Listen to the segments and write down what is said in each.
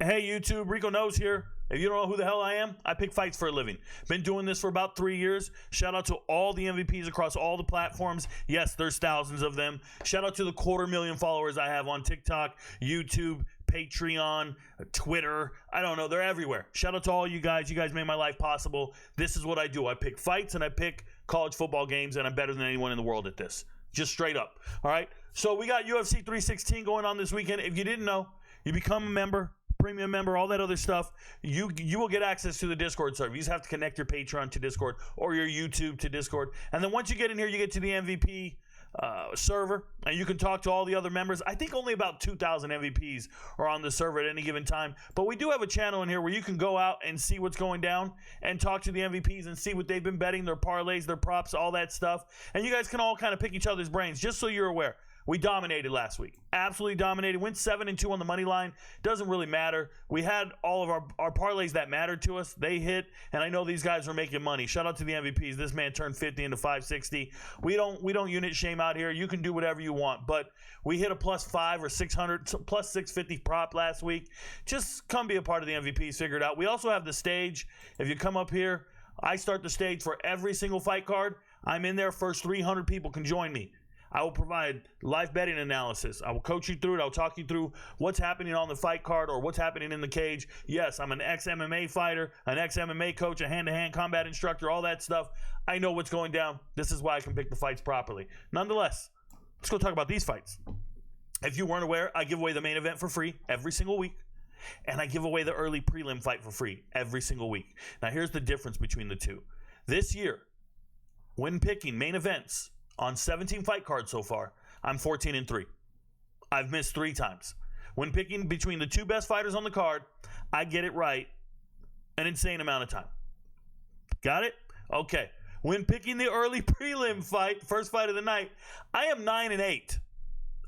Hey YouTube, Rico Knows here. If you don't know who the hell I am, I pick fights for a living. Been doing this for about 3 years. Shout out to all the MVPs across all the platforms. Yes, there's thousands of them. Shout out to the 250,000 followers I have on TikTok, YouTube, Patreon, Twitter. I don't know, they're everywhere. Shout out to all you guys. You guys made my life possible. This is what I do. I pick fights and I pick college football games, and I'm better than anyone in the world at this. Just straight up. All right? So we got UFC 316 going on this weekend. If you didn't know, you become a member, premium member, all that other stuff, you will get access to the Discord server. You just have to connect your Patreon to Discord or your YouTube to Discord. And then once you get in here, you get to the MVP server, and you can talk to all the other members. I think only about 2,000 MVPs are on the server at any given time. But we do have a channel in here where you can go out and see what's going down and talk to the MVPs and see what they've been betting, their parlays, their props, all that stuff. And you guys can all kind of pick each other's brains, just so you're aware. We dominated last week. Absolutely dominated. Went 7-2 on the money line. Doesn't really matter. We had all of our parlays that mattered to us. They hit, and I know these guys are making money. Shout out to the MVPs. This man turned 50 into 560. We don't unit shame out here. You can do whatever you want, but we hit a plus 5 or 600, plus 650 prop last week. Just come be a part of the MVPs. Figure it out. We also have the stage. If you come up here, I start the stage for every single fight card. I'm in there. First 300 people can join me. I will provide live betting analysis. I will coach you through it. I'll talk you through what's happening on the fight card or what's happening in the cage. Yes, I'm an ex-MMA fighter, an ex-MMA coach, a hand-to-hand combat instructor, all that stuff. I know what's going down. This is why I can pick the fights properly. Nonetheless, let's go talk about these fights. If you weren't aware, I give away the main event for free every single week, and I give away the early prelim fight for free every single week. Now, here's the difference between the two. This year, when picking main events, on 17 fight cards so far, I'm 14-3. I've missed 3 times. When picking between the 2 best fighters on the card, I get it right an insane amount of time. Got it? Okay. When picking the early prelim fight, first fight of the night, I am 9-8.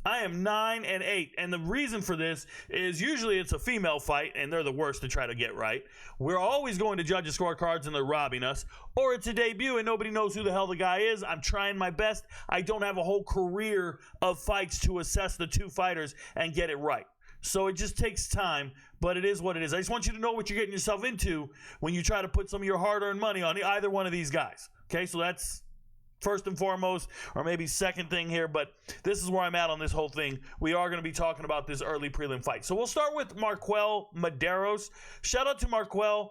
I am 9-8, and the reason for this is usually it's a female fight, and they're the worst to try to get right. We're always going to judge the scorecards, and they're robbing us. Or it's a debut, and nobody knows who the hell the guy is. I'm trying my best. I don't have a whole career of fights to assess the 2 fighters and get it right. So it just takes time, but it is what it is. I just want you to know what you're getting yourself into when you try to put some of your hard-earned money on either one of these guys. Okay, so that's first and foremost, or maybe second thing here, but this is where I'm at on this whole thing. We are going to be talking about this early prelim fight. So we'll start with MarQuel Mederos. Shout out to MarQuel.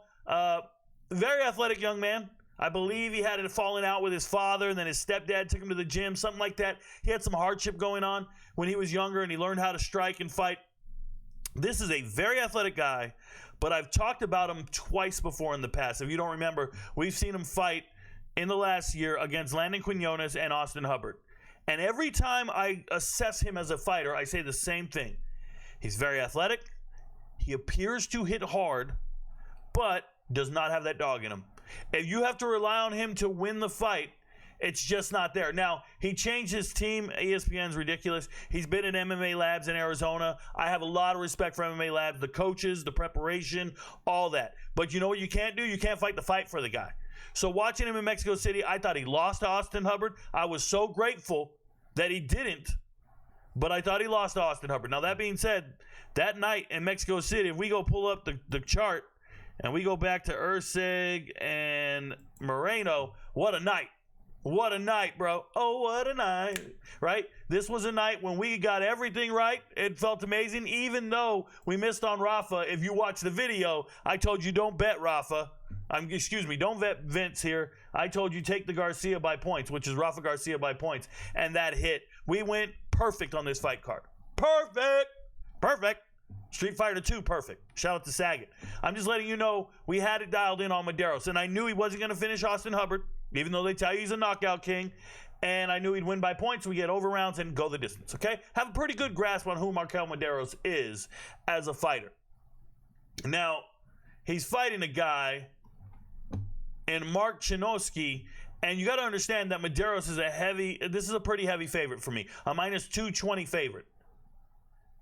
Very athletic young man. I believe he had a falling out with his father, and then his stepdad took him to the gym, something like that. He had some hardship going on when he was younger, and he learned how to strike and fight. This is a very athletic guy, but I've talked about him twice before in the past. If you don't remember, we've seen him fight in the last year against Landon Quinones and Austin Hubbard. And every time I assess him as a fighter, I say the same thing. He's very athletic. He appears to hit hard, but does not have that dog in him. If you have to rely on him to win the fight, it's just not there. Now, he changed his team. ESPN's ridiculous. He's been in MMA Labs in Arizona. I have a lot of respect for MMA Labs, the coaches, the preparation, all that. But you know what you can't do? You can't fight the fight for the guy. So watching him in Mexico City, I thought he lost to Austin Hubbard. I was so grateful that he didn't, but I thought he lost to Austin Hubbard. Now, that being said, that night in Mexico City, if we go pull up the chart and we go back to Ursig and Moreno, what a night. What a night, bro. Oh, what a night, right? This was a night when we got everything right. It felt amazing, even though we missed on Rafa. If you watch the video, I told you don't bet Rafa. Don't bet Vince here. I told you take the Garcia by points, which is Rafa Garcia by points, and that hit. We went perfect on this fight card. Perfect. Street Fighter 2, perfect. Shout out to Saget. I'm just letting you know we had it dialed in on Mederos, and I knew he wasn't going to finish Austin Hubbard, even though they tell you he's a knockout king, and I knew he'd win by points. We get over rounds and go the distance, okay? Have a pretty good grasp on who MarQuel Mederos is as a fighter. Now, he's fighting a guy in Mark Choinski, and you got to understand that Mederos is this is a pretty heavy favorite for me, a minus 220 favorite.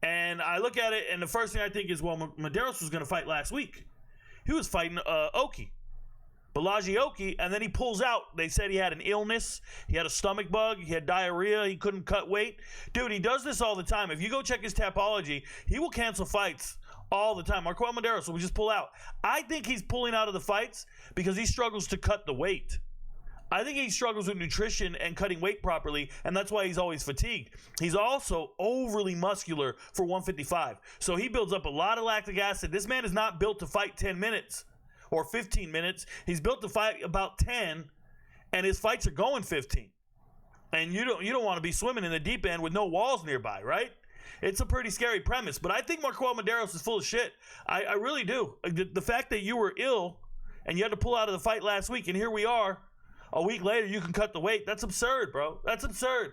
And I look at it, and the first thing I think is, well, Mederos was going to fight last week. He was fighting Oki. Balaji Oki, and then he pulls out. They said he had an illness. He had a stomach bug. He had diarrhea. He couldn't cut weight. Dude, he does this all the time. If you go check his Tapology, he will cancel fights all the time. MarQuel Mederos will just pull out. I think he's pulling out of the fights because he struggles to cut the weight. I think he struggles with nutrition and cutting weight properly, and that's why he's always fatigued. He's also overly muscular for 155, so he builds up a lot of lactic acid. This man is not built to fight 10 minutes or 15 minutes. He's built to fight about 10, and his fights are going 15. And you don't want to be swimming in the deep end with no walls nearby, right? It's a pretty scary premise, but I think MarQuel Mederos is full of shit. I really do. The fact that you were ill and you had to pull out of the fight last week, and here we are, a week later, you can cut the weight. That's absurd, bro. That's absurd.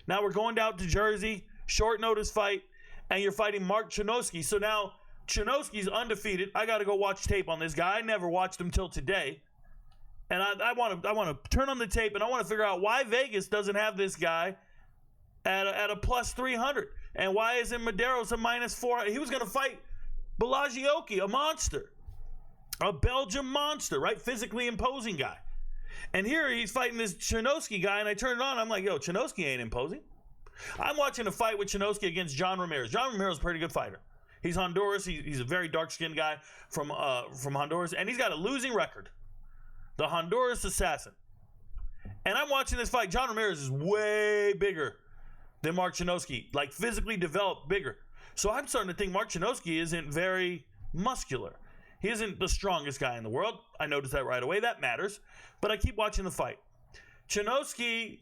Now we're going down to Jersey, short notice fight, and you're fighting Mark Choinski. So now Choinski's undefeated. I got to go watch tape on this guy. I never watched him till today. And I want to turn on the tape, and I want to figure out why Vegas doesn't have this guy at a plus 300. And why isn't Mederos a minus 400? He was going to fight Balagiocki, a monster. A Belgian monster, right? Physically imposing guy. And here he's fighting this Choinski guy, and I turn it on. I'm like, yo, Choinski ain't imposing. I'm watching a fight with Choinski against John Ramirez. John Ramirez is a pretty good fighter. He's Honduras. He's a very dark-skinned guy from Honduras, and he's got a losing record. The Honduras assassin. And I'm watching this fight. John Ramirez is way bigger than Mark Choinski, like physically developed bigger. So I'm starting to think Mark Choinski isn't very muscular. He isn't the strongest guy in the world. I noticed that right away. That matters. But I keep watching the fight. Choinski,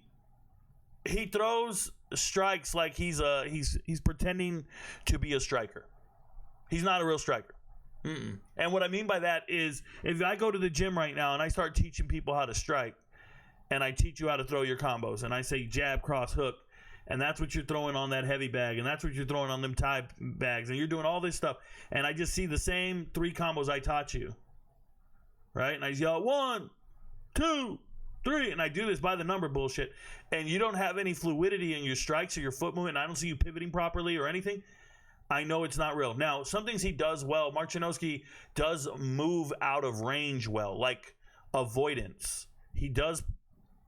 he throws strikes like he's pretending to be a striker. He's not a real striker. And what I mean by that is, if I go to the gym right now and I start teaching people how to strike, and I teach you how to throw your combos, and I say jab, cross, hook, and that's what you're throwing on that heavy bag, and that's what you're throwing on them Thai bags, and you're doing all this stuff, and I just see the same 3 combos I taught you, right? And I yell 1, 2, 3, and I do this by the number bullshit, and you don't have any fluidity in your strikes or your foot movement, and I don't see you pivoting properly or anything, I know it's not real. Now, some things he does well. Mark Choinski does move out of range well, like avoidance. He does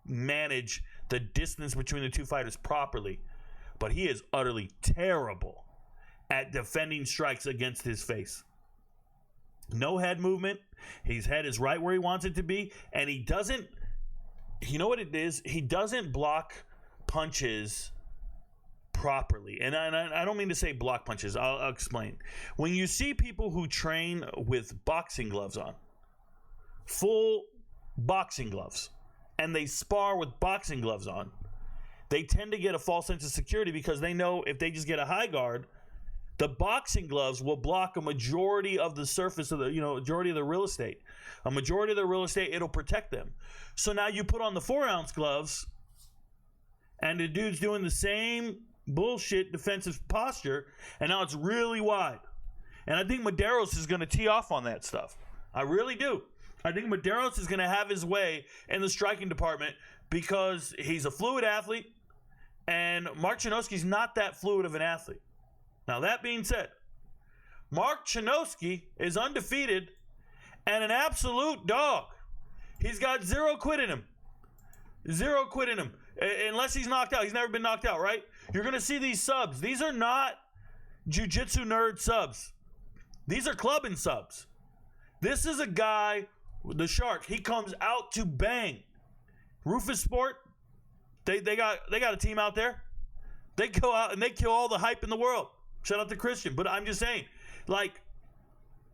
manage the distance between the two fighters properly, but he is utterly terrible at defending strikes against his face. No head movement. His head is right where he wants it to be, and he doesn't, you know what it is? He doesn't block punches properly. And I don't mean to say block punches. I'll explain. When you see people who train with boxing gloves on, full boxing gloves, and they spar with boxing gloves on, they tend to get a false sense of security because they know if they just get a high guard, the boxing gloves will block a majority of the surface of the, majority of the real estate. A majority of the real estate, it'll protect them. So now you put on the 4-ounce gloves, and the dude's doing the same bullshit defensive posture, and now it's really wide. And I think Mederos is going to tee off on that stuff. I really do. I think Mederos is going to have his way in the striking department because he's a fluid athlete, and Mark Choinski's not that fluid of an athlete. Now, that being said, Mark Choinski is undefeated and an absolute dog. He's got 0 quit in him. 0 quit in him. Unless he's knocked out. He's never been knocked out, right? You're going to see these subs. These are not jiu-jitsu nerd subs. These are clubbing subs. This is a guy, the Shark. He comes out to bang. Rufus Sport, they got a team out there. They go out and they kill all the hype in the world. Shout out to Christian. But I'm just saying, like,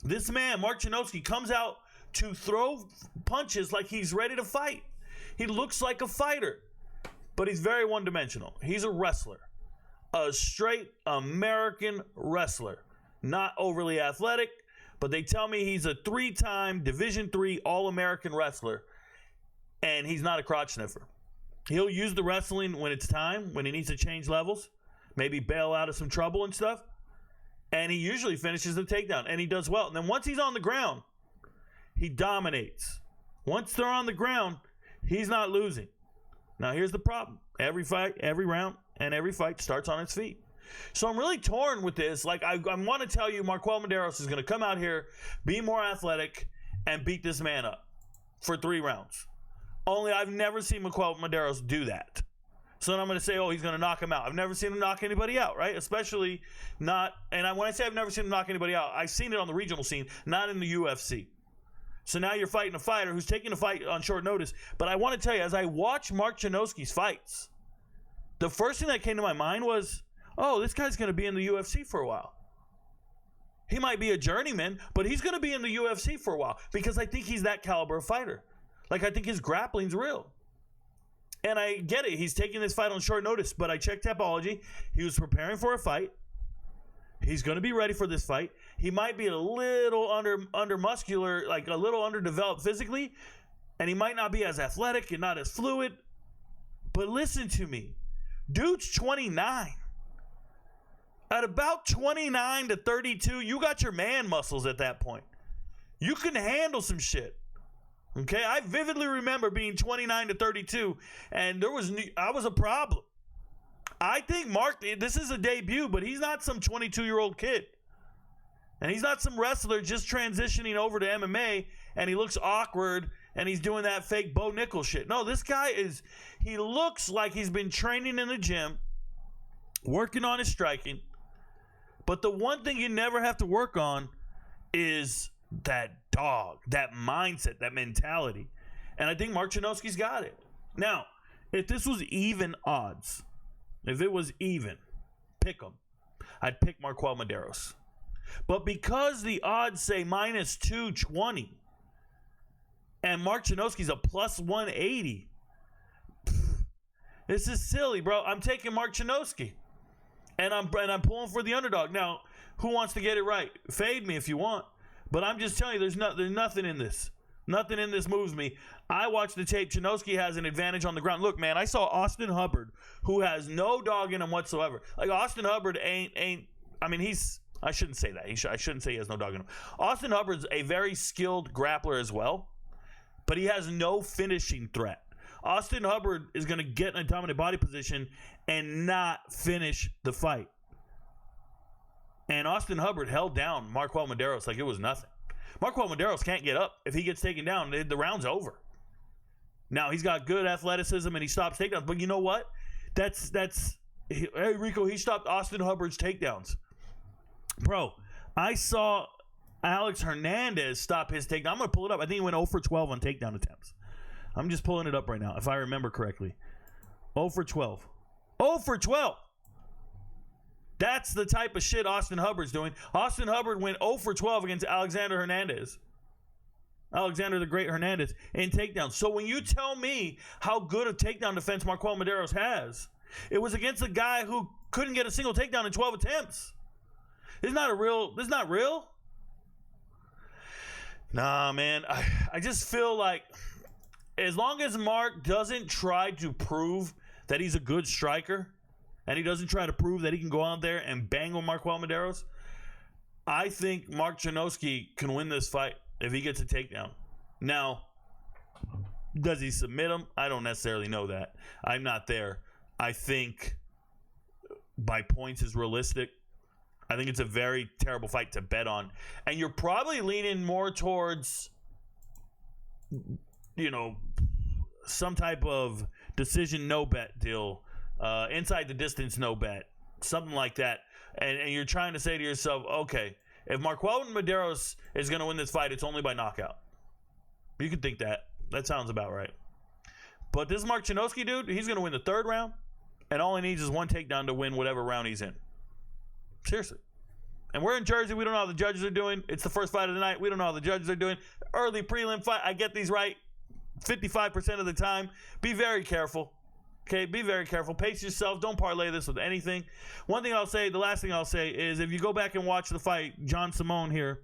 this man, Mark Choinski, comes out to throw punches like he's ready to fight. He looks like a fighter, but he's very one-dimensional. He's a wrestler, a straight American wrestler, not overly athletic, but they tell me he's a 3-time Division III All-American wrestler, and he's not a crotch sniffer. He'll use the wrestling when it's time, when he needs to change levels, maybe bail out of some trouble and stuff, and he usually finishes the takedown, and he does well. And then once he's on the ground, he dominates. Once they're on the ground, he's not losing. Now, here's the problem. Every fight, every round, and every fight starts on its feet. So I'm really torn with this. Like, I want to tell you, MarQuel Mederos is going to come out here, be more athletic, and beat this man up for 3 rounds. Only I've never seen MarQuel Mederos do that. So then I'm going to say, oh, he's going to knock him out. I've never seen him knock anybody out, right? Especially not, when I say I've never seen him knock anybody out, I've seen it on the regional scene, not in the UFC. So now you're fighting a fighter who's taking a fight on short notice. But I want to tell you, as I watch Mark Choinski's fights, the first thing that came to my mind was, oh, this guy's going to be in the UFC for a while. He might be a journeyman, but he's going to be in the UFC for a while because I think he's that caliber of fighter. Like, I think his grappling's real. And I get it. He's taking this fight on short notice, but I checked Tapology. He was preparing for a fight. He's going to be ready for this fight. He might be a little under muscular, like a little underdeveloped physically, and he might not be as athletic and not as fluid. But listen to me. Dude's 29. At about 29 to 32, you got your man muscles at that point. You can handle some shit. Okay, I vividly remember being 29 to 32, and I was a problem. I think Mark, this is a debut, but he's not some 22-year-old kid. And he's not some wrestler just transitioning over to MMA, and he looks awkward, and he's doing that fake Bo Nichols shit. No, this guy he looks like he's been training in the gym, working on his striking. But the one thing you never have to work on is that dog, that mindset, that mentality. And I think Mark Choinski's got it. Now, if this was even odds, if it was even, pick 'em, I'd pick MarQuel Mederos. But because the odds say minus 220 and Mark Choinski's a plus 180, this is silly, bro. I'm taking Mark Choinski. And I'm pulling for the underdog. Now, who wants to get it right? Fade me if you want. But I'm just telling you, there's nothing in this. Nothing in this moves me. I watched the tape. Choinski has an advantage on the ground. Look, man, I saw Austin Hubbard, who has no dog in him whatsoever. Like, Austin Hubbard I shouldn't say that. I shouldn't say he has no dog in him. Austin Hubbard's a very skilled grappler as well, but he has no finishing threat. Austin Hubbard is going to get in a dominant body position and not finish the fight. And Austin Hubbard held down MarQuel Mederos like it was nothing. MarQuel Mederos can't get up. If he gets taken down, the round's over. Now, he's got good athleticism and he stops takedowns. But you know what? Hey, Rico, he stopped Austin Hubbard's takedowns. Bro, I saw Alex Hernandez stop his takedown. I'm going to pull it up. I think he went 0 for 12 on takedown attempts. I'm just pulling it up right now, if I remember correctly. 0 for 12. 0 for 12. That's the type of shit Austin Hubbard's doing. Austin Hubbard went 0 for 12 against Alexander Hernandez. Alexander the Great Hernandez in takedowns. So when you tell me how good of takedown defense MarQuel Mederos has, it was against a guy who couldn't get a single takedown in 12 attempts. This is not real. Nah, man. I just feel like as long as Mark doesn't try to prove that he's a good striker, and he doesn't try to prove that he can go out there and bang on MarQuel Mederos, I think Mark Choinski can win this fight if he gets a takedown. Now, does he submit him? I don't necessarily know that. I'm not there. I think by points is realistic. I think it's a very terrible fight to bet on. And you're probably leaning more towards, some type of decision no bet deal. Inside the distance, no bet, something like that, and you're trying to say to yourself, okay, if MarQuel Mederos is going to win this fight, it's only by knockout. You can think that. That sounds about right. But this Mark Choinski dude, he's going to win the third round, and all he needs is one takedown to win whatever round he's in. Seriously. And we're in Jersey. We don't know how the judges are doing. It's the first fight of the night. We don't know how the judges are doing. Early prelim fight. I get these right 55% of the time. Be very careful. Okay, be very careful. Pace yourself. Don't parlay this with anything. The last thing I'll say is if you go back and watch the fight, John Simone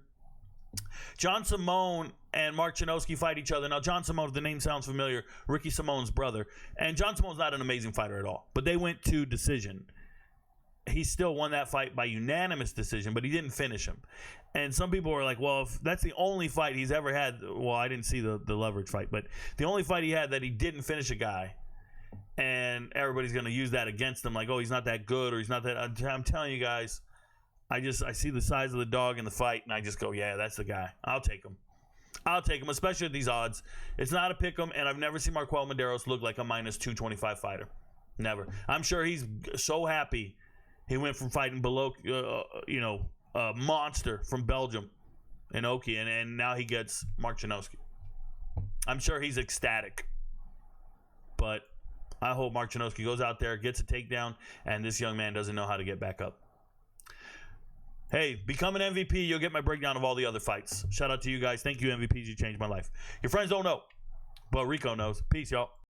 and Mark Choinski fight each other. Now, John Simone, the name sounds familiar, Ricky Simone's brother. And John Simone's not an amazing fighter at all. But they went to decision. He still won that fight by unanimous decision, but he didn't finish him. And some people were like, well, if that's the only fight he's ever had. Well, I didn't see the leverage fight, but the only fight he had that he didn't finish a guy. And everybody's going to use that against him, like, oh, he's not that good, or he's not that. I'm telling you guys, I see the size of the dog in the fight, and I just go, yeah, that's the guy. I'll take him, especially at these odds. It's not a pick 'em, and I've never seen MarQuel Mederos look like a minus 225 fighter. Never. I'm sure he's so happy he went from fighting below, a monster from Belgium in Oki, and now he gets Mark Choinski. I'm sure he's ecstatic. But I hope Mark Choinski goes out there, gets a takedown, and this young man doesn't know how to get back up. Hey, become an MVP. You'll get my breakdown of all the other fights. Shout out to you guys. Thank you, MVPs. You changed my life. Your friends don't know, but Rico knows. Peace, y'all.